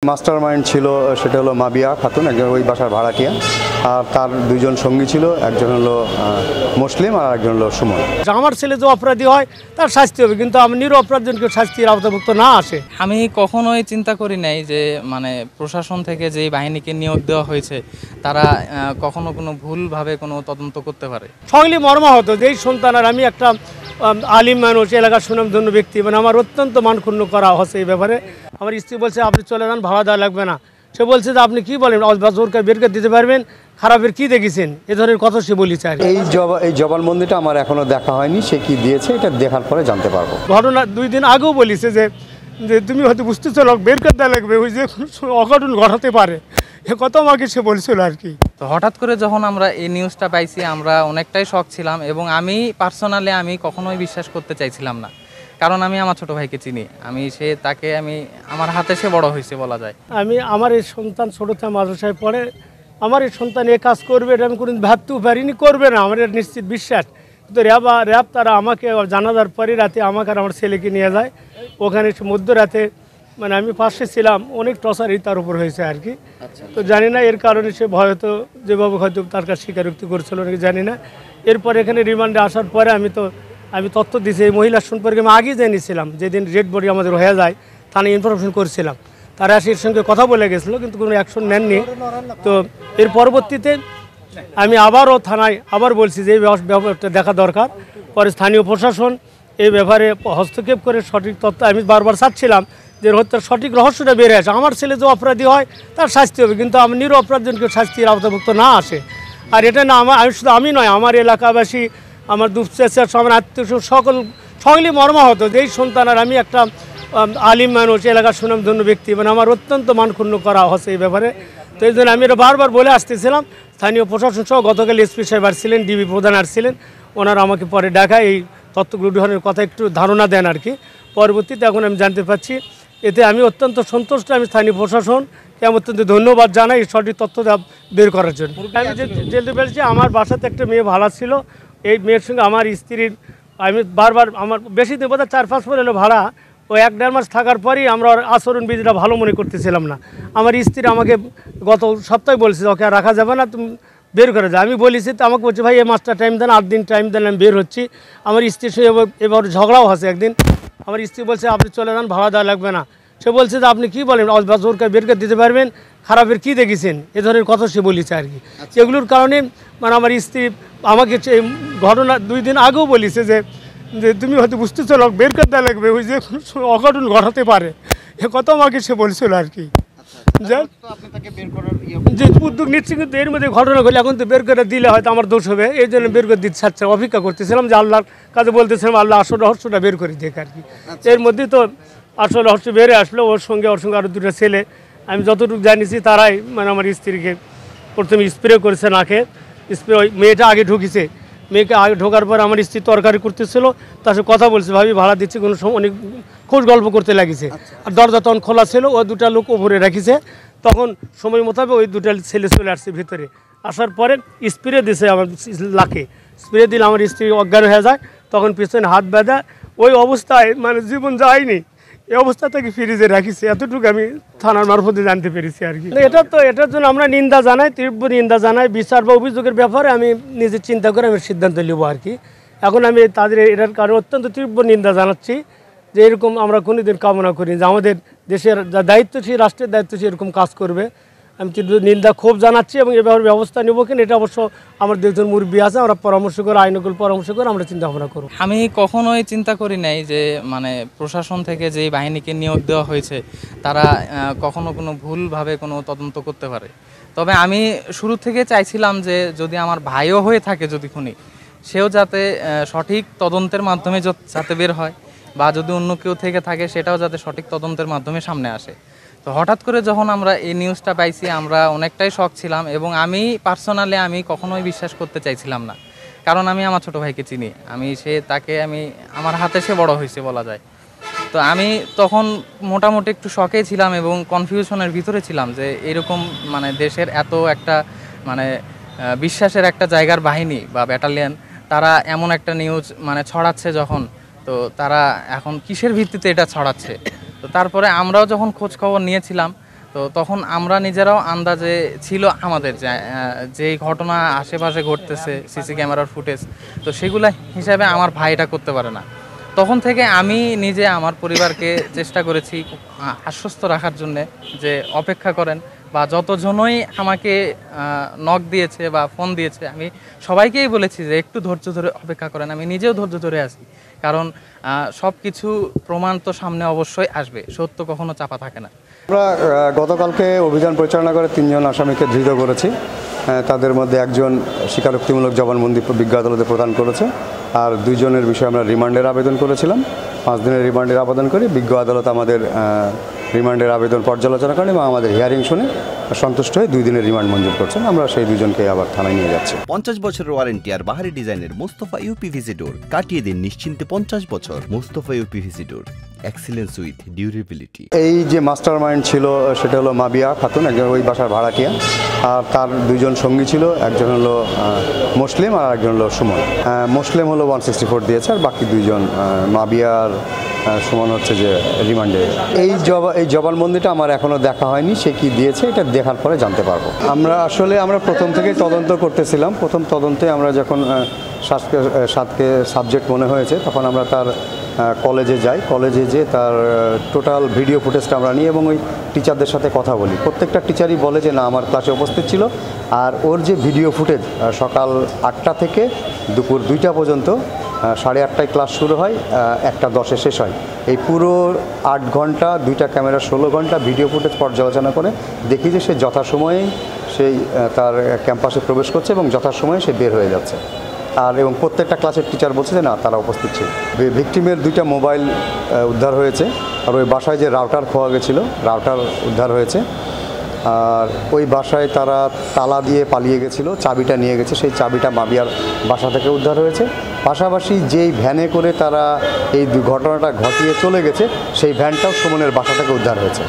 Mastermind ছিল সেটা হলো মাবিয়া খাতুন, একজন ওই বাসার ভাড়াটিয়া, আর তার দুইজন সঙ্গী ছিল, একজন হলো মুসলিম আর একজন হলো সুমন। আমার ছেলে যে অপরাধী হয় তার শাস্তি হবে, কিন্তু আমি নির অপরাধীকে শাস্তির আওতাভুক্ত না আসে। আমি কখনোই চিন্তা করি নাই যে প্রশাসন থেকে যে বাহিনীকে নিয়োগ দেওয়া হয়েছে তারা কখনো কোনো ভুলভাবে কোনো তদন্ত করতে পারে। সঙ্গলি মর্মাহত যে এই সন্তানের আমি একটা আলিম মানুষ, এলাকার সুনামধন্য ব্যক্তি, আমার অত্যন্ত মানক্ষুণ্ণ করা হচ্ছে এই ব্যাপারে। আমার স্ত্রী বলছে আপনি চলে যান, ভাড়া দেওয়া লাগবে না। সে বলছে যে আপনি কি বলেন, জোরকে বের করে দিতে পারবেন, খারাপের কি দেখেছেন, এ ধরনের কথা সে বলেছে। আর এই জবানবন্দিটা আমার এখনো দেখা হয়নি, সে কি দিয়েছে এটা দেখার পরে জানতে পারবো। ঘটনা 2 দিন আগেও বলেছে যে তুমি হয়তো বুঝতেছো লোক বের করে দেওয়া লাগবে, ওই যে অঘটন ঘটাতে পারে, এ কথা আমাকে সে বলছিল আর কি। তো হঠাৎ করে যখন আমরা এই নিউজটা পাইছি আমরা অনেকটাই শক ছিলাম, এবং আমি পার্সোনালি কখনোই বিশ্বাস করতে চাইছিলাম না, কারণ আমি আমার ছোট ভাইকে চিনি, তাকে আমার হাতে সে বড় হয়েছে বলা যায়। আমার এই সন্তান ছোটোতে মাদ্রাসায় পড়ে, আমার এই সন্তান এ কাজ করবে এটা আমি কোনোদিন ভাবতেও পারিনি, করবে না, আমার নিশ্চিত বিশ্বাস। কিন্তু র্যাব তারা আমাকে জানাজার পরে রাতে আমাকে আর আমার ছেলেকে নিয়ে যায়, ওখানে মধ্যরাতে আমি পাশে ছিলাম, অনেক টর্চারই তার উপর হয়েছে আর কি। তো জানি না এর কারণে সে হয়তো যেভাবে হয়তো তার কাছে স্বীকারোক্তি করেছিল নাকি জানি না। এরপর এখানে রিমান্ডে আসার পরে আমি তথ্য দিয়েছি এই মহিলার সম্পর্কে। আমি আগেই জেনেছিলাম, যেদিন রেড বডি আমাদের হয়ে যায় থানায় ইনফরমেশন করেছিলাম, তারা এর সঙ্গে কথা বলে গেছিলো, কিন্তু কোনো অ্যাকশন নেননি। তো এর পরবর্তীতে আমি আবারও থানায় বলছি যে এই ব্যাপারটা দেখা দরকার। পরে স্থানীয় প্রশাসন এই ব্যাপারে হস্তক্ষেপ করে সঠিক তথ্য, আমি বারবার চাচ্ছিলাম যে হত্যার সঠিক রহস্যটা বেড়ে আসে। আমার ছেলে যে অপরাধী হয় তার শাস্তি হবে, কিন্তু আমি নির অপরাধীকে শাস্তির আওতাভুক্ত না আসে। আর এটা না আমি নয়, আমার এলাকাবাসী, আমার দুপচাচার আমার আত্মীয় সকলেই মর্মাহত যে এই সন্তানের আমি একটা আলিম মানুষ, এলাকার সুনামধন্য ব্যক্তি, আমার অত্যন্ত মানক্ষুণ্ণ করা হচ্ছে এই ব্যাপারে। তো এই জন্য আমি এটা বারবার বলে আসতেছিলাম। স্থানীয় প্রশাসন সহ গতকাল এসপি সাহেব আসছিলেন, ডিবি প্রধান আসছিলেন, ওনারা আমাকে পরে ডাকা এই তথ্যগুলো গ্রহণের কথা একটু ধারণা দেন আর কি। পরবর্তীতে এখন আমি জানতে পারছি, এতে আমি অত্যন্ত সন্তুষ্ট। আমি স্থানীয় প্রশাসনকে আমি অত্যন্ত ধন্যবাদ জানাই সঠিক তথ্য বের করার জন্য। আমি জানতে পেরেছি আমার বাসাতে একটা মেয়ে ভাড়া ছিল, এই মেয়ের সঙ্গে আমার স্ত্রীর আমি বারবার আমার বেশি দিন বোধহয় 4-5 মাস হলো ভাড়া, ওই 1-1.5 মাস থাকার পরেই আমরা আচরণবিধিটা ভালো মনে করতেছিলাম না। আমার স্ত্রী আমাকে গত সপ্তাহে বলছে ওকে আর রাখা যাবে না, তুমি বের করে যাও। আমি বলেছি, তো আমাকে বলছে ভাই এই মাসটা টাইম দেন, 8 দিন টাইম দেন, আমি বের হচ্ছি। আমার স্ত্রীর সঙ্গে এবার ঝগড়াও হচ্ছে একদিন। আমার স্ত্রী বলছে আপনি চলে যান, ভাড়া দেওয়া লাগবে না। সে বলছে যে আপনি কি বলেন, জোরকে বের করে দিতে পারবেন, খারাপের কি দেখেছেন, এ ধরনের কথা সে বলেছে আর কি। এগুলোর কারণে আমার স্ত্রী আমাকে ঘটনা 2 দিন আগেও বলেছে যে তুমি হয়তো বুঝতেছো লোক বের করে দেওয়া লাগবে, ওই যে অঘটন ঘটাতে পারে, এ কথা আমাকে সে বলছিল আর কি। যে উদ্যোগ নিচ্ছে, কিন্তু এর মধ্যে ঘটনা ঘটলে এখন তো বের করে দিলে হয়তো আমার দোষ হবে, এই জন্য বের করে দিতে চাচ্ছে। অপেক্ষা করতেছিলাম যে আল্লাহর কাছে বলতেছিলাম আল্লাহ আসল রহস্যটা বের করে দেখ আর কি। এর মধ্যে তো আসল রহস্য বেড়ে আসলো। ওর সঙ্গে আরও 2টা ছেলে, আমি যতটুকু জানিছি তারাই আমার স্ত্রীকে প্রথমে স্প্রে করেছে নাকে, স্প্রে ওই মেয়েটা আগে ঢুকেছে, মেয়েকে আগে ঢোকার পর আমার স্ত্রী তরকারি করতেছিল, তার সাথে কথা বলছে, ভাবি ভাড়া দিচ্ছি, কোনো সময় অনেক খোঁজ গল্প করতে লাগিছে। আর দরজা তখন খোলা ছিল, ও 2টা লোক ওপরে রাখিছে, তখন সময় মোতাবেক ওই 2টা ছেলে চলে আসছে ভিতরে। আসার পরে স্প্রে দিছে আমার লাকে, স্প্রে দিলে আমার স্ত্রী অজ্ঞান হয়ে যায়, তখন পিছনে হাত বাঁধা ওই অবস্থায় জীবন যায়নি, এই অবস্থা থেকে ফ্রিজে রাখিছে। এতটুকু আমি থানার মারফতে জানতে পেরেছি আর কি। এটার জন্য আমরা নিন্দা জানাই, তীব্র নিন্দা জানাই। বিচার বা অভিযোগের ব্যাপারে আমি নিজে চিন্তা করে আমি সিদ্ধান্ত নেব আর কি। এখন আমি তাদের এটার কারণে অত্যন্ত তীব্র নিন্দা জানাচ্ছি যে এরকম আমরা কোনোদিন কামনা করি যে আমাদের দেশের যা দায়িত্বশীল, রাষ্ট্রের দায়িত্বশীল এরকম কাজ করবে। আমি তীব্র নিন্দা ক্ষোভ জানাচ্ছি এবং এ ব্যাপারে ব্যবস্থা নেব কিনা এটা অবশ্য আমার 2জন মুরব্বী আছে, আমরা পরামর্শ করে, আইনকুল পরামর্শ করে আমরা চিন্তা ভাবনা করব। আমি কখনোই চিন্তা করি নাই যে প্রশাসন থেকে যে বাহিনীকে নিয়োগ দেওয়া হয়েছে তারা কখনো কোনো ভুলভাবে কোনো তদন্ত করতে পারে। তবে আমি শুরু থেকে চাইছিলাম যে যদি আমার ভাইও হয়ে থাকে যদি খুনি, সেও যাতে সঠিক তদন্তের মাধ্যমে যাতে বের হয়, বা যদি অন্য কেউ থেকে থাকে সেটাও যাতে সঠিক তদন্তের মাধ্যমে সামনে আসে। তো হঠাৎ করে যখন আমরা এই নিউজটা পাইছি আমরা অনেকটাই শক ছিলাম, এবং আমি পার্সোনালি কখনোই বিশ্বাস করতে চাইছিলাম না, কারণ আমি আমার ছোট ভাইকে চিনি, তাকে আমার হাতে সে বড় হয়েছে বলা যায়। তো আমি তখন মোটামুটি একটু শকে ছিলাম এবং কনফিউশনের ভিতরে ছিলাম যে এরকম দেশের এত একটা বিশ্বাসের একটা জায়গার বাহিনী বা ব্যাটালিয়ন, তারা এমন একটা নিউজ ছড়াচ্ছে যখন, তো তারা এখন কিসের ভিত্তিতে এটা ছড়াচ্ছে। তো তারপরে আমরাও যখন খোঁজ খবর নিয়েছিলাম তো তখন আমরা নিজেরাও আন্দাজে ছিল আমাদের যে ঘটনা আশেপাশে ঘটতেছে সিসি ক্যামেরার ফুটেজ, তো সেগুলা হিসাবে আমার ভাই এটা করতে পারে না। তখন থেকে আমি নিজে আমার পরিবারকে চেষ্টা করেছি আশ্বস্ত রাখার জন্যে যে অপেক্ষা করেন, বা যতজনই আমাকে নক দিয়েছে বা ফোন দিয়েছে আমি সবাইকেই বলেছি যে একটু ধৈর্য ধরে অপেক্ষা করেন। আমি নিজেও ধৈর্য ধরে আছি, কারণ সব কিছু প্রমাণ তো সামনে অবশ্যই আসবে, সত্য কখনো চাপা থাকে না। আমরা গতকালকে অভিযান পরিচালনা করে 3 জন আসামিকে ধৃত করেছি। তাদের মধ্যে একজন স্বীকারোক্তিমূলক জবানবন্দি বিজ্ঞ আদালতে প্রদান করেছে, আর 2 জনের বিষয়ে আমরা রিমান্ডের আবেদন করেছিলাম। 5 দিনের রিমান্ডের আবেদন করি, বিজ্ঞ আদালত আমাদের রিমান্ডের আবেদন পর্যালোচনা করেন এবং আমাদের হিয়ারিং শুনে সন্তুষ্ট হয়ে 2 দিনের রিমান্ড মঞ্জুর করছেন। আমরা সেই 2 জনকে আবার থানায় নিয়ে যাচ্ছি। 50 বছরের ওয়ারেন্টি আর বাহারি ডিজাইনের মুস্তফা ইউপিভিসি ডোর, কাটিয়ে দিন নিশ্চিন্তে 50 বছর। Mustafa uPVC door, excellence with durability. এই যে মাস্টার মাইন্ড ছিল সেটা হলো মাবিয়া খাতুন, একজন ওই বাসার ভাড়াটিয়া, আর তার 2 জন সঙ্গী ছিল, একজন হলো মুসলিম আর একজন হলো সুমন। মুসলিম হলো 164 দিয়েছে, আর বাকি 2 জন মাবিয়া আর সুমন হচ্ছে যে রিমান্ডে। এই জবানবন্দিটা আমার এখনও দেখা হয়নি, সে কি দিয়েছে এটা দেখার পরে জানতে পারবো। আমরা প্রথম থেকেই তদন্ত করতেছিলাম। প্রথম তদন্তে আমরা যখন সাতকে সাবজেক্ট মনে হয়েছে তখন আমরা তার কলেজে যাই। কলেজে যেয়ে তার টোটাল ভিডিও ফুটেজটা আমরা নিই এবং ওই টিচারদের সাথে কথা বলি। প্রত্যেকটা টিচারই বলে যে না, আমার ক্লাসে উপস্থিত ছিল। আর ওর যে ভিডিও ফুটেজ সকাল 8টা থেকে দুপুর 2টা পর্যন্ত, 8:30টায় ক্লাস শুরু হয়, 1:10-এ শেষ হয়। এই পুরো 8 ঘন্টা 2টা ক্যামেরা 16 ঘন্টা ভিডিও ফুটেজ পর্যালোচনা করে দেখি যে সে যথাসময়ে সেই তার ক্যাম্পাসে প্রবেশ করছে এবং যথাসময়ে সে বের হয়ে যাচ্ছে। এবং প্রত্যেকটা ক্লাসের টিচার বলছে যে না, তারা উপস্থিত ছিল। ভিকটিমের 2টা মোবাইল উদ্ধার হয়েছে, আর ওই বাসায় যে রাউটার খোয়া গেছিলো রাউটার উদ্ধার হয়েছে। আর ওই বাসায় তারা তালা দিয়ে পালিয়ে গেছিলো, চাবিটা নিয়ে গেছে, সেই চাবিটা মাবিয়ার বাসা থেকে উদ্ধার হয়েছে। পাশাপাশি যেই ভ্যানে করে তারা এই ঘটনাটা ঘটিয়ে চলে গেছে সেই ভ্যানটাও সুমনের বাসা থেকে উদ্ধার হয়েছে।